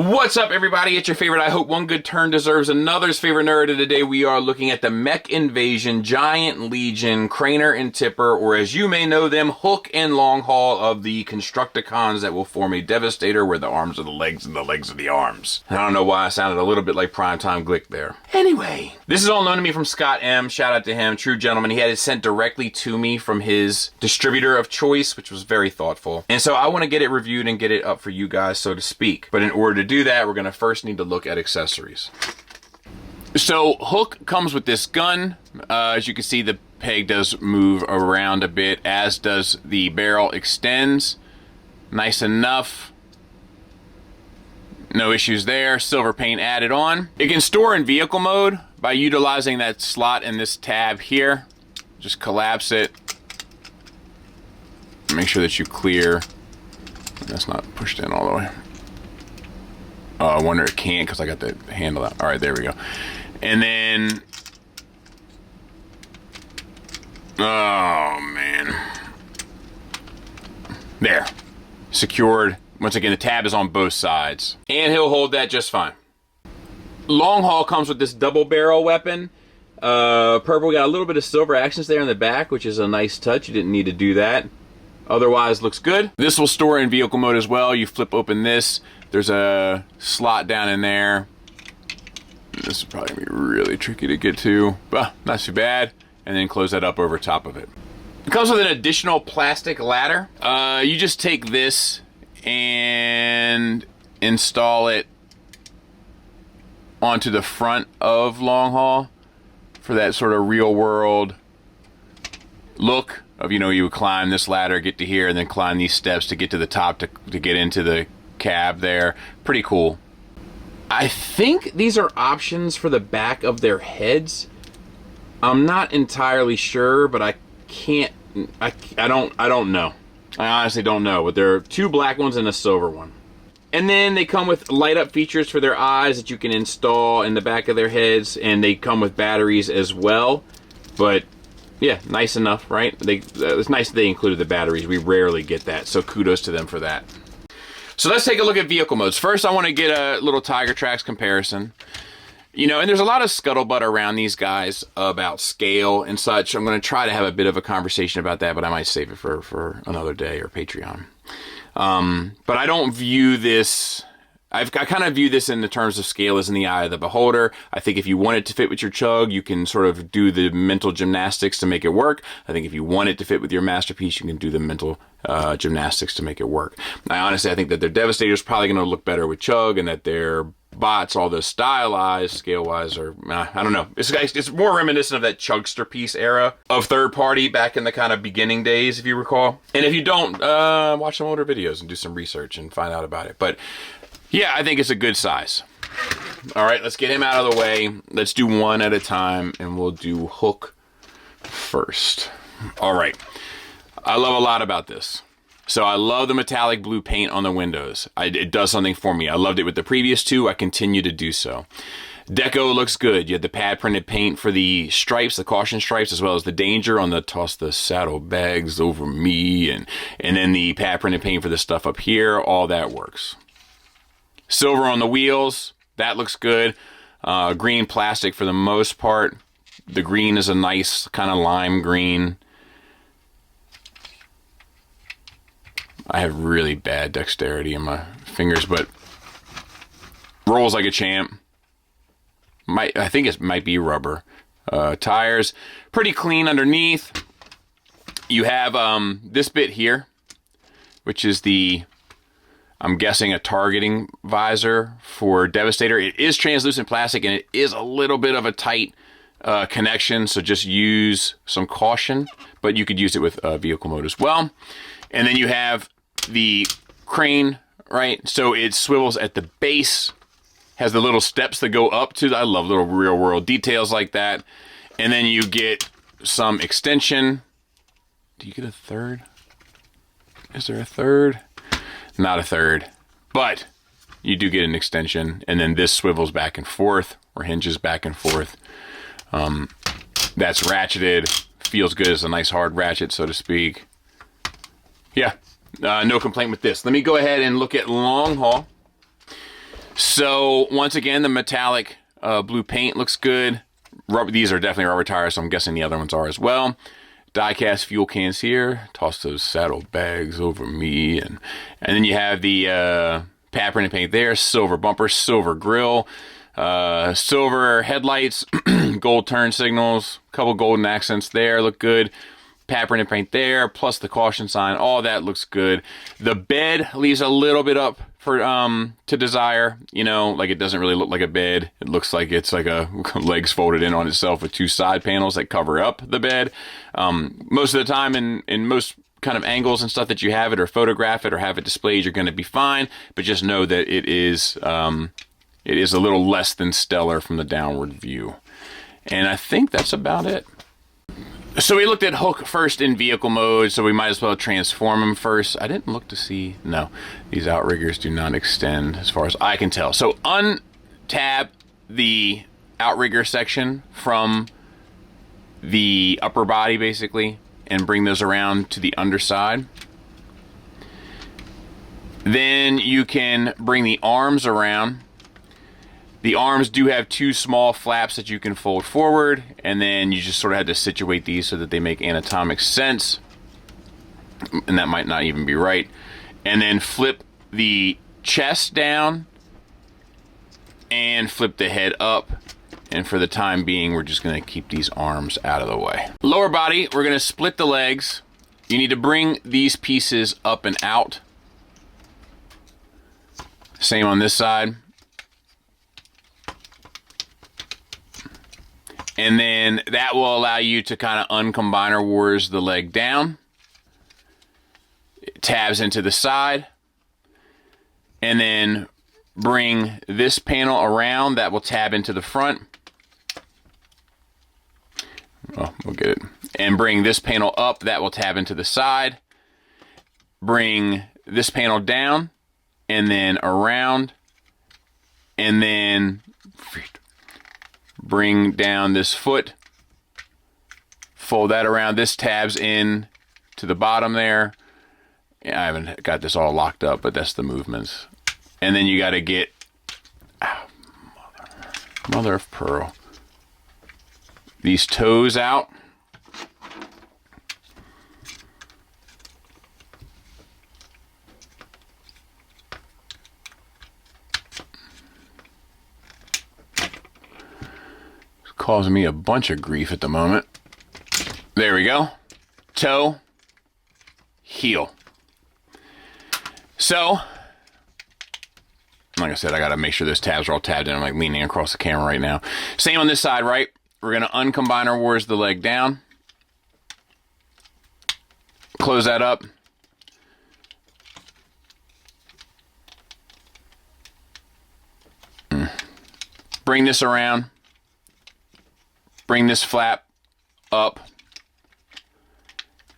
What's up, everybody? It's your favorite I Hope One Good Turn Deserves Another's favorite nerd, and today we are looking at the Mech Invasion Giant Legion Craner and Tipper, or as you may know them, Hook and Long Haul of the Constructicons that will form a Devastator where the arms are the legs and the legs are the arms. I don't know why I sounded a little bit like Primetime Glick there. Anyway, this is all known to me from Scott M. Shout out to him, true gentleman. He had it sent directly to me from his distributor of choice, which was very thoughtful. And so I want to get it reviewed and get it up for you guys, so to speak. But in order to do that, we're going to first need to look at accessories. So Hook comes with this gun. As you can see, the peg does move around a bit, as does the barrel extends. Nice enough. No issues there. Silver paint added on. It can store in vehicle mode by utilizing that slot in this tab here. Just collapse it. Make sure that you clear. That's not pushed in all the way. Oh, I wonder it can't because I got the handle out. All right, there we go. And then, oh man, there, secured. Once again, the tab is on both sides, and he'll hold that just fine. Long Haul comes with this double barrel weapon. Purple got a little bit of silver accents there in the back, which is a nice touch. You didn't need to do that. Otherwise, looks good. This will store in vehicle mode as well. You flip open this. There's a slot down in there. This is probably gonna be really tricky to get to, but not too bad. And then close that up over top of it. It comes with an additional plastic ladder. You just take this and install it onto the front of Long Haul for that sort of real world look of, you know, you would climb this ladder, get to here, and then climb these steps to get to the top to get into the cab there. Pretty cool. I think these are options for the back of their heads. I'm not entirely sure, but I don't know. I honestly don't know, but there are two black ones and a silver one. And then they come with light up features for their eyes that you can install in the back of their heads, and they come with batteries as well. But yeah, nice enough, right? It's nice that they included the batteries. We rarely get that, so kudos to them for that. So let's take a look at vehicle modes. First, I want to get a little Tiger Tracks comparison. You know, and there's a lot of scuttlebutt around these guys about scale and such. I'm going to try to have a bit of a conversation about that, but I might save it for another day or Patreon. But I don't view this... I kind of view this in the terms of scale as in the eye of the beholder. I think if you want it to fit with your chug, you can sort of do the mental gymnastics to make it work. I think if you want it to fit with your masterpiece, you can do the mental gymnastics to make it work. I think that their Devastator is probably going to look better with chug, and that their bots, although stylized scale-wise, are, I don't know. It's more reminiscent of that Chugster piece era of third-party back in the kind of beginning days, if you recall. And if you don't, watch some older videos and do some research and find out about it. But yeah, I think it's a good size. All right, let's get him out of the way. Let's do one at a time, and we'll do Hook first. All right. I love a lot about this. So I love the metallic blue paint on the windows. It does something for me. I loved it with the previous two. I continue to do so. Deco looks good. You have the pad printed paint for the stripes, the caution stripes, as well as the danger on the toss the saddlebags over me, and then the pad printed paint for the stuff up here. All that works. Silver on the wheels, that looks good. Green plastic for the most part. The green is a nice kind of lime green. I have really bad dexterity in my fingers, but rolls like a champ. I think it might be rubber. Tires, pretty clean underneath. You have this bit here, which is the... I'm guessing a targeting visor for Devastator. It is translucent plastic, and it is a little bit of a tight connection, so just use some caution, but you could use it with vehicle mode as well. And then you have the crane, right? So it swivels at the base, has the little steps that go up to, I love little real world details like that. And then you get some extension. Do you get a third? Is there a third? Not a third, but you do get an extension, and then this swivels back and forth, or hinges back and forth. That's ratcheted, feels good as a nice hard ratchet, so to speak. Yeah, no complaint with this. Let me go ahead and look at long haul. So once again, the metallic blue paint looks good. These are definitely rubber tires, so I'm guessing the other ones are as well. Die-cast fuel cans here. Toss those saddlebags over me. And then you have the pad printed paint there. Silver bumper, silver grille, silver headlights, gold turn signals, couple golden accents there. Look good. Pad printed paint there, plus the caution sign. All that looks good. The bed leaves a little bit up for to desire. You know, like it doesn't really look like a bed. It looks like it's like a legs folded in on itself with two side panels that cover up the bed. Most of the time in most kind of angles and stuff that you have it or photograph it or have it displayed, you're going to be fine. But just know that it is a little less than stellar from the downward view. And I think that's about it. So we looked at hook first in vehicle mode, so we might as well transform them first. I didn't look to see. No, these outriggers do not extend as far as I can tell. So untab the outrigger section from the upper body, basically, and bring those around to the underside. Then you can bring the arms around. The arms do have two small flaps that you can fold forward, and then you just sort of had to situate these so that they make anatomic sense. And that might not even be right. And then flip the chest down and flip the head up. And for the time being, we're just going to keep these arms out of the way. Lower body, we're going to split the legs. You need to bring these pieces up and out. Same on this side. And then that will allow you to kind of uncombine or wars the leg down. It tabs into the side. And then bring this panel around. That will tab into the front. Oh, we'll get it. And bring this panel up. That will tab into the side. Bring this panel down. And then around. And then bring down this foot, fold that around. This tabs in to the bottom there. Yeah, I haven't got this all locked up, but that's the movements. And then you got to get, mother of pearl, these toes out. Causing me a bunch of grief at the moment. There we go. Toe, heel. So, like I said, I got to make sure those tabs are all tabbed in. I'm like leaning across the camera right now. Same on this side, right? We're going to uncombine our wars the leg down. Close that up. Bring this around. Bring this flap up.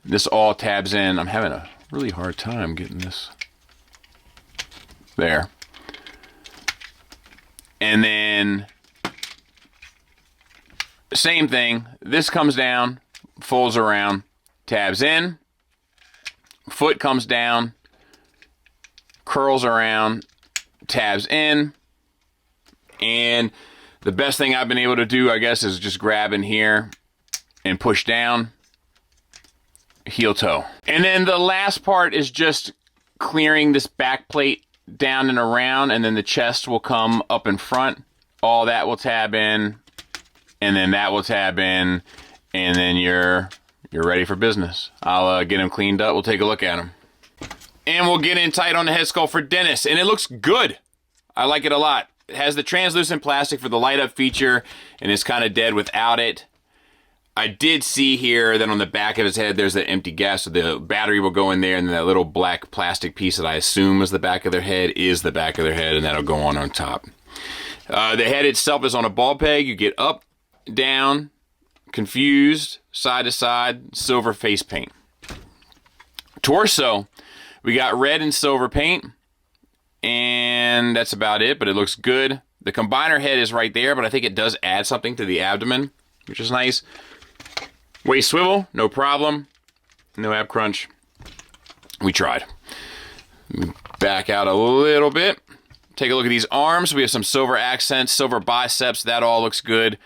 This all tabs in. I'm having a really hard time getting this there. And then same thing. This comes down, folds around, tabs in. Foot comes down, curls around, tabs in. And the best thing I've been able to do, I guess, is just grab in here and push down, heel toe. And then the last part is just clearing this back plate down and around, and then the chest will come up in front. All that will tab in, and then that will tab in, and then you're ready for business. I'll get them cleaned up. We'll take a look at them. And we'll get in tight on the head sculpt for Dennis, and it looks good. I like it a lot. It has the translucent plastic for the light up feature, and it's kind of dead without it. I did see here that on the back of his head there's that empty gap, so the battery will go in there, and then that little black plastic piece that I assume is the back of their head is the back of their head, and that'll go on top. The head itself is on a ball peg. You get up, down, confused, side to side, silver face paint. Torso, we got red and silver paint. And that's about it, but it looks good. The combiner head is right there, but I think it does add something to the abdomen, which is nice. Waist swivel, no problem. No ab crunch. We tried. Back out a little bit. take a look at these arms. We have some silver accents, silver biceps. That all looks good.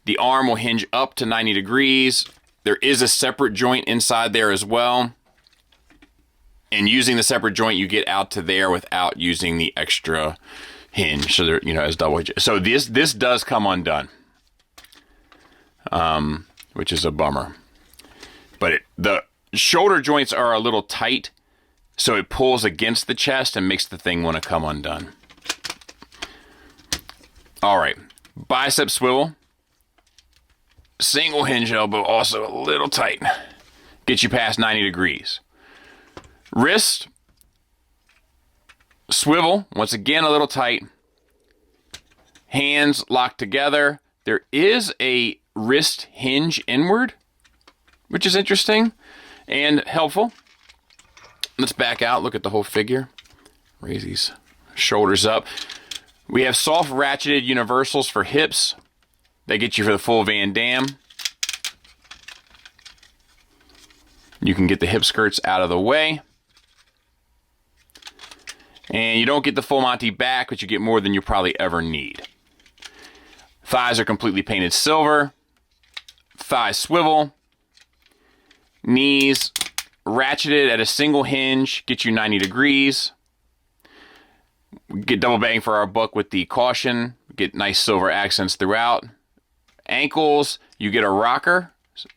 The arm will hinge up to 90 degrees. There is a separate joint inside there as well. And using the separate joint, you get out to there without using the extra hinge. So there, you know, as double hinge. So this does come undone, which is a bummer. But the shoulder joints are a little tight, so it pulls against the chest and makes the thing want to come undone. All right, bicep swivel. Single hinge elbow, also a little tight. Gets you past 90 degrees. Wrist, swivel, once again a little tight. Hands locked together. There is a wrist hinge inward, which is interesting and helpful. Let's back out, look at the whole figure. Raise these shoulders up. We have soft ratcheted universals for hips. They get you for the full Van Damme. You can get the hip skirts out of the way. And you don't get the full Monty back, but you get more than you probably ever need. Thighs are completely painted silver. Thigh swivel. Knees ratcheted at a single hinge, get you 90 degrees. Get double bang for our buck with the caution. Get nice silver accents throughout. Ankles, you get a rocker,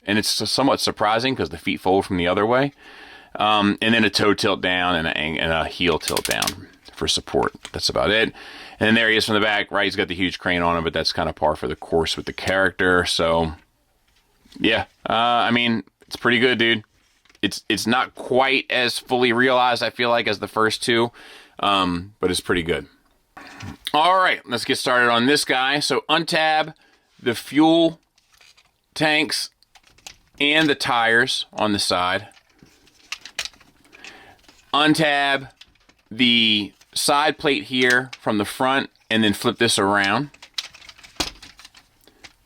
and it's somewhat surprising because the feet fold from the other way. And then a toe tilt down and a heel tilt down for support. That's about it. And then there he is from the back, right? He's got the huge crane on him, but that's kind of par for the course with the character. So, yeah, I mean, it's pretty good, dude. It's not quite as fully realized, I feel like, as the first two, but it's pretty good. All right, let's get started on this guy. So untab the fuel tanks and the tires on the side. Untab the side plate here from the front and then flip this around.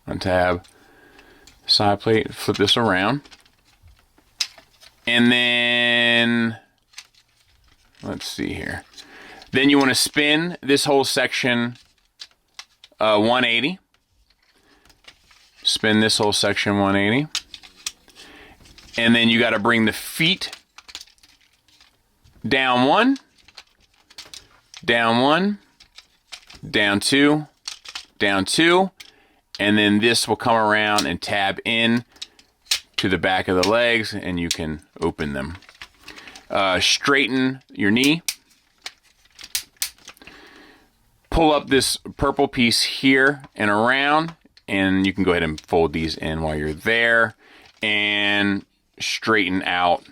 Untab side plate, flip this around. And then, let's see here. Then you want to spin this whole section 180. Spin this whole section 180. And then you got to bring the feet down one, down one, down two, and then this will come around and tab in to the back of the legs, and you can open them. Straighten your knee. Pull up this purple piece here and around, and you can go ahead and fold these in while you're there, and straighten out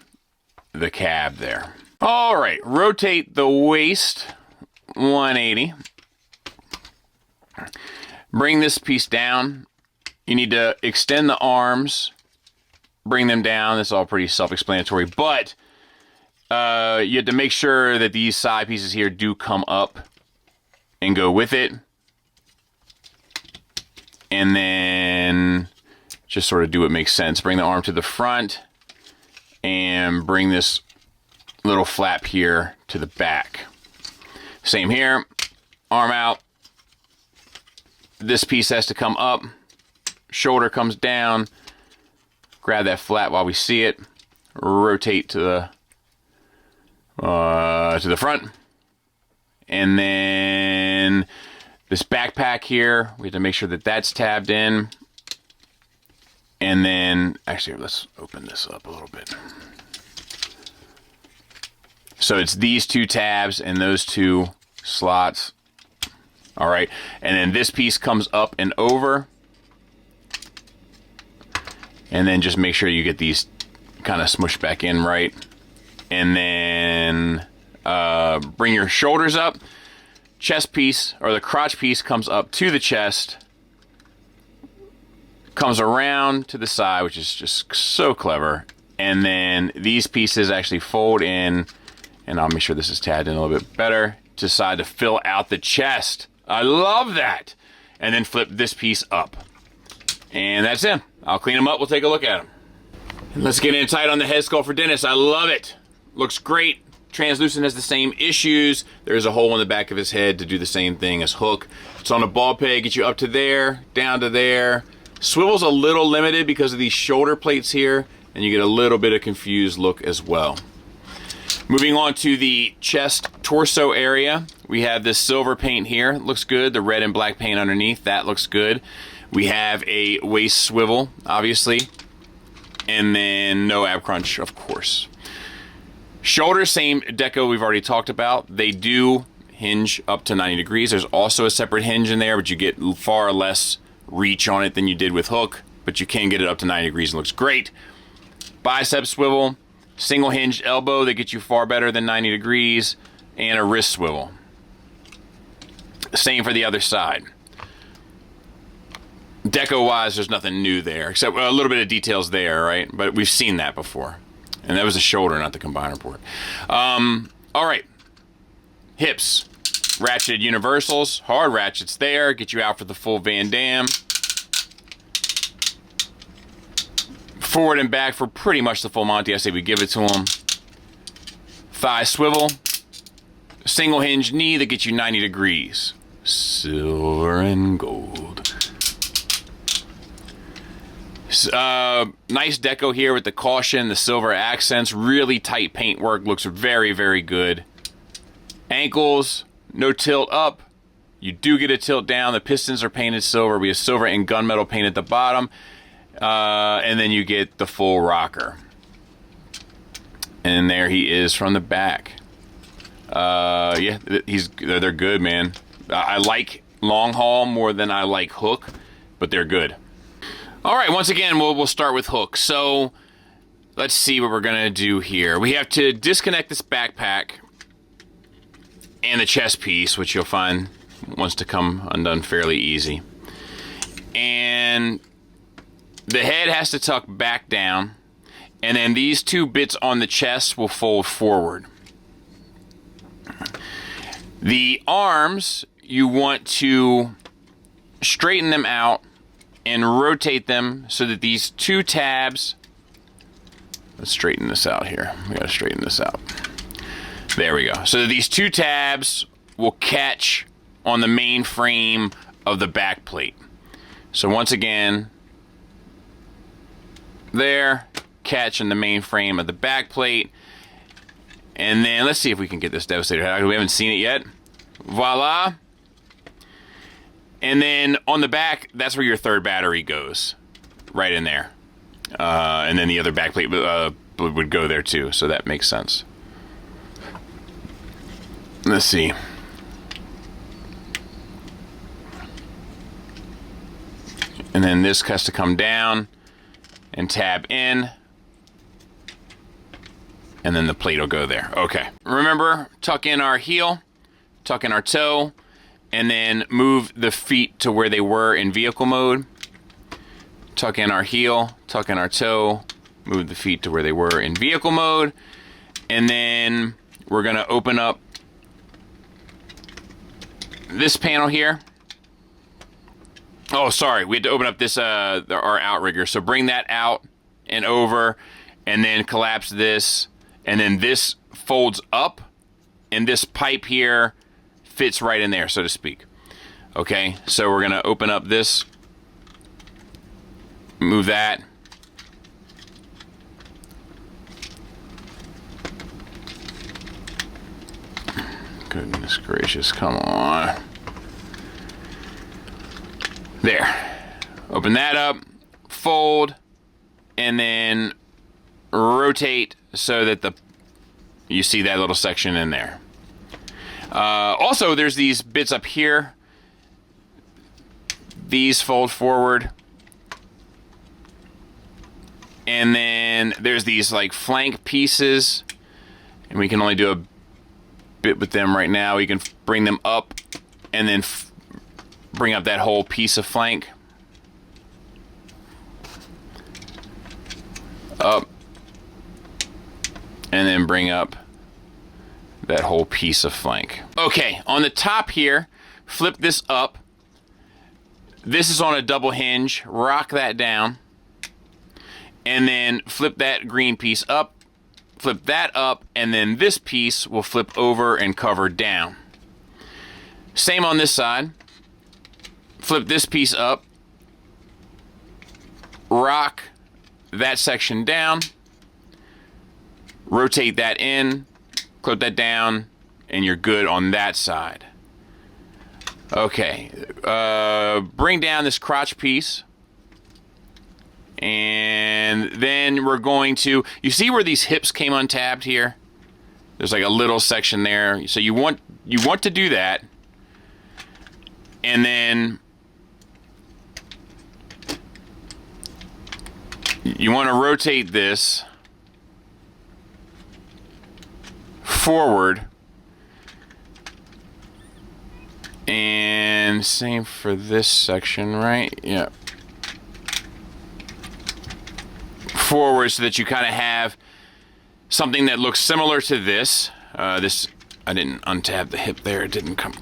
the cab there. All right, rotate the waist 180. Bring this piece down. You need to extend the arms, bring them down. This is all pretty self-explanatory, but you have to make sure that these side pieces here do come up and go with it. And then just sort of do what makes sense. Bring the arm to the front and bring this little flap here to the back. Same here. Arm out. This piece has to come up. Shoulder comes down. Grab that flap while we see it. Rotate to the front. And then this backpack here, we have to make sure that that's tabbed in. And then, actually, let's open this up a little bit. So it's these two tabs and those two slots. All right. And then this piece comes up and over. And then just make sure you get these kind of smushed back in right. And then bring your shoulders up. Chest piece, or the crotch piece, comes up to the chest. Comes around to the side, which is just so clever. And then these pieces actually fold in. And I'll make sure this is tabbed in a little bit better. To side to fill out the chest. I love that. And then flip this piece up. And that's it. I'll clean them up. We'll take a look at them. And let's get in tight on the head sculpt for Dennis. I love it. Looks great. Translucent has the same issues. There's a hole in the back of his head to do the same thing as Hook. It's on a ball peg, get you up to there, down to there. Swivel's a little limited because of these shoulder plates here, and you get a little bit of confused look as well. Moving on to the chest torso area, we have this silver paint here. Looks good. The red and black paint underneath, that looks good. We have a waist swivel, obviously, and then no ab crunch, of course. Shoulders, same deco we've already talked about. They do hinge up to 90 degrees. There's also a separate hinge in there, but you get far less reach on it than you did with Hook, but you can get it up to 90 degrees and looks great. Bicep swivel, single hinged elbow that gets you far better than 90 degrees, and a wrist swivel. Same for the other side. Deco wise, there's nothing new there, except a little bit of details there, right? But we've seen that before. And that was the shoulder, not the combiner port. All right. Hips. Ratcheted universals. Hard ratchets there. Get you out for the full Van Damme. Forward and back for pretty much the full Monty. I say we give it to him. Thigh swivel. Single hinge knee that gets you 90 degrees. Silver and gold. Nice deco here with the caution, the silver accents. Really tight paintwork. Looks very, very good. Ankles. No tilt up. You do get a tilt down. The pistons are painted silver. We have silver and gunmetal paint at the bottom. And then you get the full rocker. And there he is from the back. Yeah, they're good, man. I like long haul more than I like Hook, but they're good. All right, once again, we'll start with Hook. So let's see what we're going to do here. We have to disconnect this backpack and the chest piece, which you'll find wants to come undone fairly easy. And the head has to tuck back down, and then these two bits on the chest will fold forward. The arms, you want to straighten them out and rotate them so that these two tabs, let's straighten this out here. We gotta straighten this out. There we go. So these two tabs will catch on the main frame of the back plate. So once again, there, catch in the main frame of the back plate. And then let's see if we can get this Devastator head. We haven't seen it yet. Voila. And then on the back, that's where your third battery goes. Right in there. And then the other back plate would go there too, so that makes sense. Let's see. And then this has to come down and tab in. And then the plate will go there. Okay. Remember, tuck in our heel, tuck in our toe, and then move the feet to where they were in vehicle mode. Tuck in our heel, tuck in our toe, move the feet to where they were in vehicle mode. And then we're going to open up this panel here. Oh, sorry. We had to open up this our outrigger. So bring that out and over, and then collapse this. And then this folds up, and this pipe here fits right in there, so to speak. Okay, so we're going to open up this, move that. Goodness gracious, come on. There. Open that up, fold, and then rotate so that you see that little section in there. Also, there's these bits up here. These fold forward. And then there's these like flank pieces. And we can only do a bit with them right now. We can bring them up and then bring up that whole piece of flank. Up. And then bring up that whole piece of flank. Okay, on the top here, flip this up. This is on a double hinge. Rock that down. And then flip that green piece up. flip that up, and then this piece will flip over and cover down. Same on this side. Flip this piece up, rock that section down, rotate that in, clip that down, and you're good on that side. Okay, bring down this crotch piece, and then we're going to, you see where these hips came untabbed here? There's like a little section there, so you want to do that, and then you want to rotate this forward, and same for this section, right? Yeah. Forward, so that you kind of have something that looks similar to this. This, I didn't untab the hip there, it didn't come.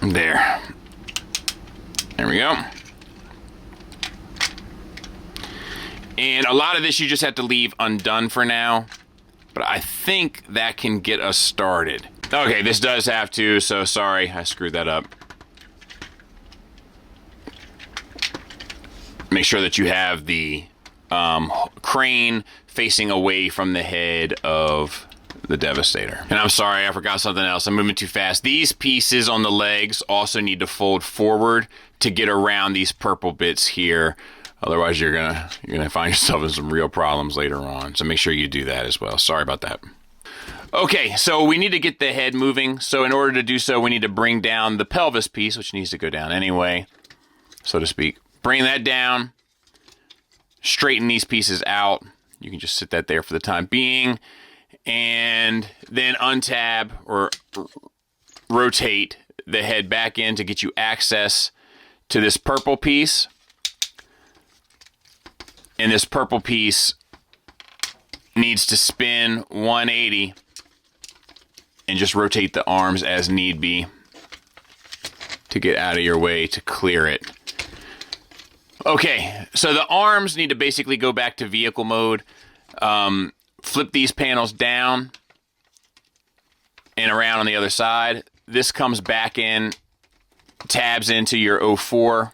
There. There we go. And a lot of this you just have to leave undone for now, but I think that can get us started. Okay, this does have to, so sorry, I screwed that up. Make sure that you have the crane facing away from the head of the Devastator. And I'm sorry, I forgot something else. I'm moving too fast. These pieces on the legs also need to fold forward to get around these purple bits here. Otherwise, you're gonna find yourself in some real problems later on. So make sure you do that as well. Sorry about that. Okay, so we need to get the head moving. So in order to do so, we need to bring down the pelvis piece, which needs to go down anyway, so to speak. Bring that down. Straighten these pieces out. You can just sit that there for the time being. And then untab or rotate the head back in to get you access to this purple piece. And this purple piece needs to spin 180 and just rotate the arms as need be to get out of your way to clear it. Okay, so the arms need to basically go back to vehicle mode. Flip these panels down and around on the other side. This comes back in, tabs into your 04.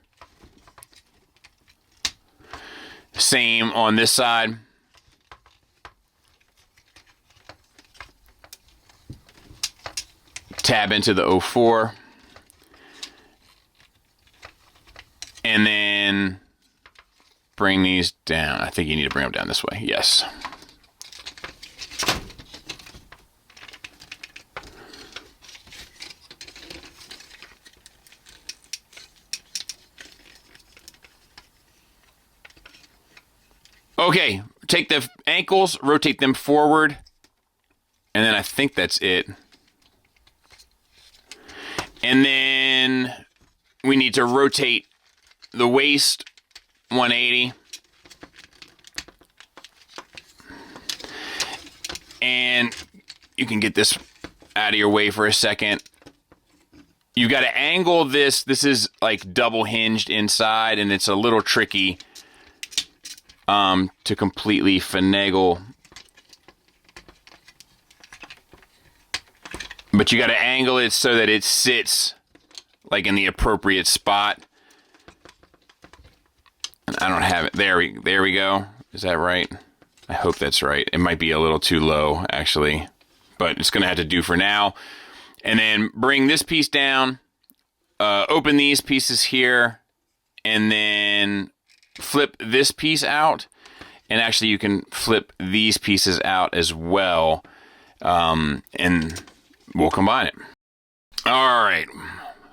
Same on this side. Tab into the 04. And then bring these down. I think you need to bring them down this way. Yes. Okay, take the ankles, rotate them forward, and then I think that's it. And then we need to rotate the waist 180. And you can get this out of your way for a second. You've got to angle this. This is like double hinged inside, and it's a little tricky to completely finagle. But you got to angle it so that it sits like in the appropriate spot. And I don't have it. There we go. Is that right? I hope that's right. It might be a little too low, actually, but it's going to have to do for now. And then bring this piece down, open these pieces here, and then flip this piece out. And actually, you can flip these pieces out as well, and we'll combine it. All right.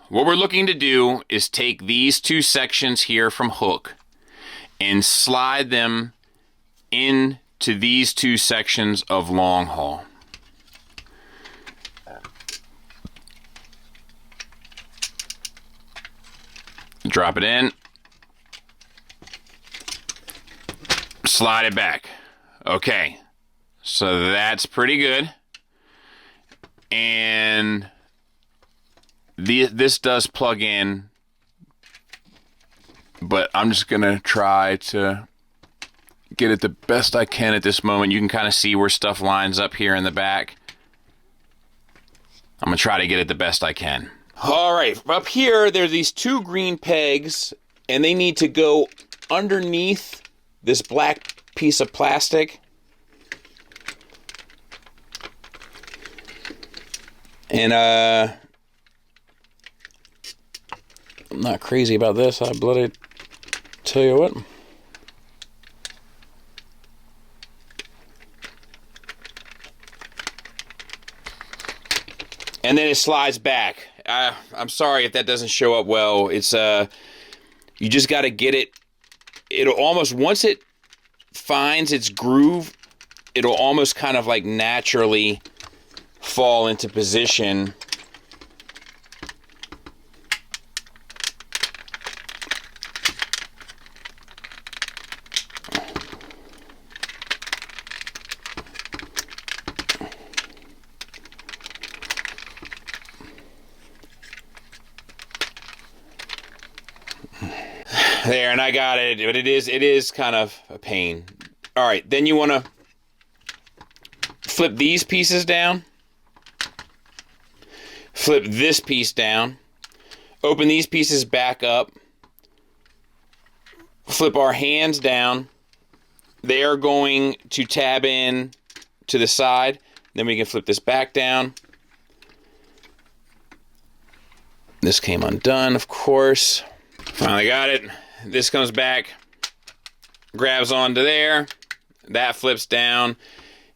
What we're looking to do is take these two sections here from hook and slide them into these two sections of long haul. Drop it in. Slide it back. Okay. So that's pretty good. And this does plug in, but I'm just going to try to get it the best I can at this moment. You can kind of see where stuff lines up here in the back. I'm going to try to get it the best I can. All right, up here, there's these 2 green pegs, and they need to go underneath this black piece of plastic. And, I'm not crazy about this, I bloody tell you what. And then it slides back. I'm sorry if that doesn't show up well. It's you just got to get it. It'll almost, once it finds its groove, it'll almost kind of like naturally fall into position. There, and I got it, but it is kind of a pain. All right, then you want to flip these pieces down, flip this piece down, open these pieces back up, flip our hands down. They are going to tab in to the side. Then we can flip this back down. This came undone, of course. Finally got it. This comes back, grabs onto there, that flips down,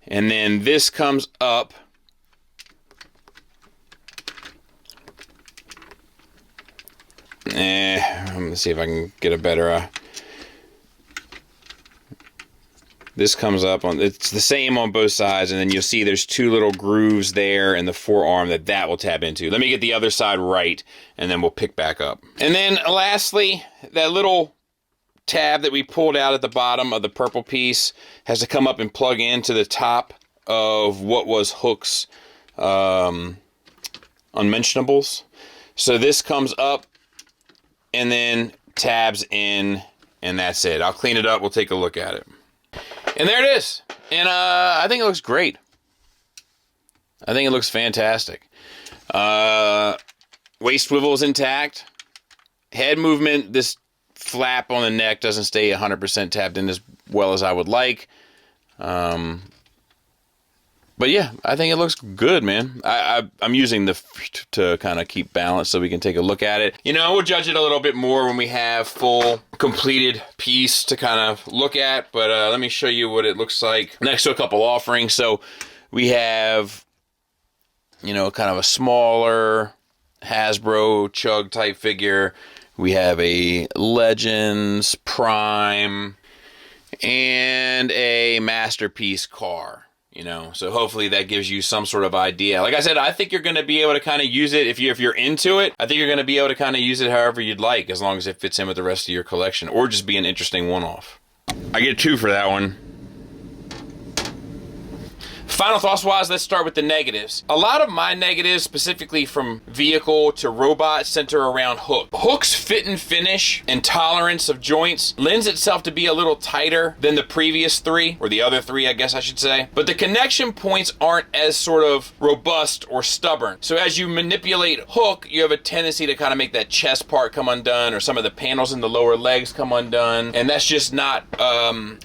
and then this comes up. Let's see if I can get a better... This comes up on, it's the same on both sides, and then you'll see there's 2 little grooves there in the forearm that will tap into. Let me get the other side right, and then we'll pick back up. And then lastly, that little tab that we pulled out at the bottom of the purple piece has to come up and plug into the top of what was Hook's unmentionables. So this comes up and then tabs in, and that's it. I'll clean it up, we'll take a look at it. And there it is. And I think it looks great. I think it looks fantastic. Waist swivel is intact. Head movement, this flap on the neck doesn't stay 100% tapped in as well as I would like. But yeah, I think it looks good, man. I'm using the to kind of keep balance so we can take a look at it. You know, we'll judge it a little bit more when we have full completed piece to kind of look at. But let me show you what it looks like next to a couple offerings. So we have, you know, kind of a smaller Hasbro Chug type figure. We have a Legends Prime and a Masterpiece car. You know, so hopefully that gives you some sort of idea. Like I said, I think you're going to be able to kind of use it if you're into it. I think you're going to be able to kind of use it however you'd like, as long as it fits in with the rest of your collection, or just be an interesting one-off. I get 2 for that one. Final thoughts-wise, let's start with the negatives. A lot of my negatives, specifically from vehicle to robot, center around Hook. Hook's fit and finish and tolerance of joints lends itself to be a little tighter than the previous 3, or the other 3, I guess I should say. But the connection points aren't as sort of robust or stubborn. So as you manipulate Hook, you have a tendency to kind of make that chest part come undone, or some of the panels in the lower legs come undone. And that's just not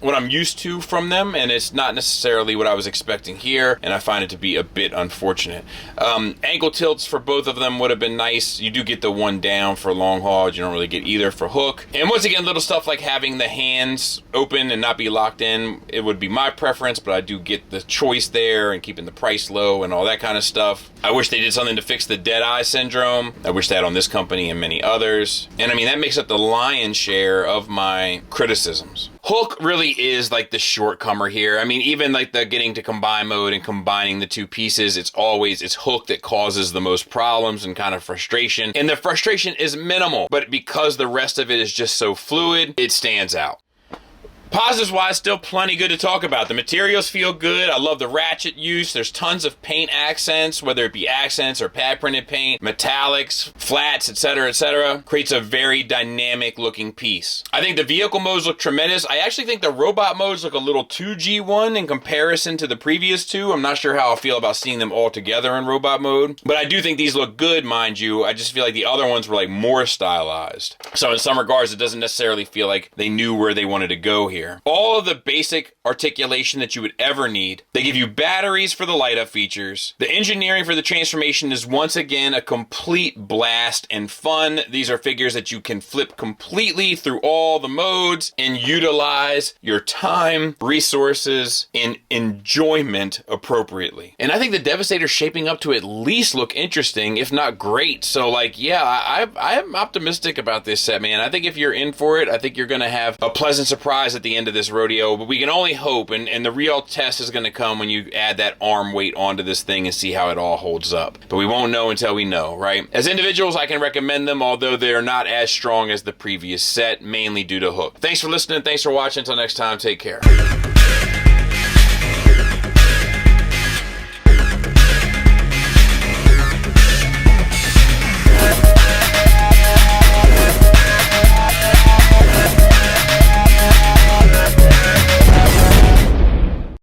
what I'm used to from them, and it's not necessarily what I was expecting here, and I find it to be a bit unfortunate. Ankle tilts for both of them would have been nice. You do get the one down for long haul. You don't really get either for Hook. And once again, little stuff like having the hands open and not be locked in, it would be my preference, but I do get the choice there and keeping the price low and all that kind of stuff. I wish they did something to fix the dead eye syndrome. I wish that on this company and many others. And I mean, that makes up the lion's share of my criticisms. Hook really is like the shortcomer here. I mean, even like the getting to combine mode and combining the 2 pieces, it's Hook that causes the most problems and kind of frustration. And the frustration is minimal, but because the rest of it is just so fluid, it stands out. Positives wise, still plenty good to talk about. The materials feel good. I love the ratchet use. There's tons of paint accents, whether it be accents or pad printed paint, metallics, flats, etc., etc. Creates a very dynamic looking piece. I think the vehicle modes look tremendous. I actually think the robot modes look a little too G1 in comparison to the previous two. I'm not sure how I feel about seeing them all together in robot mode, but I do think these look good, mind you. I just feel like the other ones were like more stylized. So in some regards, it doesn't necessarily feel like they knew where they wanted to go here. All of the basic articulation that you would ever need. They give you batteries for the light up features. The engineering for the transformation is once again a complete blast and fun. These are figures that you can flip completely through all the modes and utilize your time, resources, and enjoyment appropriately. And I think the Devastator's shaping up to at least look interesting, if not great. So like, yeah, I am optimistic about this set, man. I think if you're in for it, I think you're going to have a pleasant surprise at the end of this rodeo, but we can only hope, and the real test is going to come when you add that arm weight onto this thing and see how it all holds up. But we won't know until we know, right? As individuals, I can recommend them, although they're not as strong as the previous set, mainly due to hook. Thanks for listening. Thanks for watching. Until next time, take care.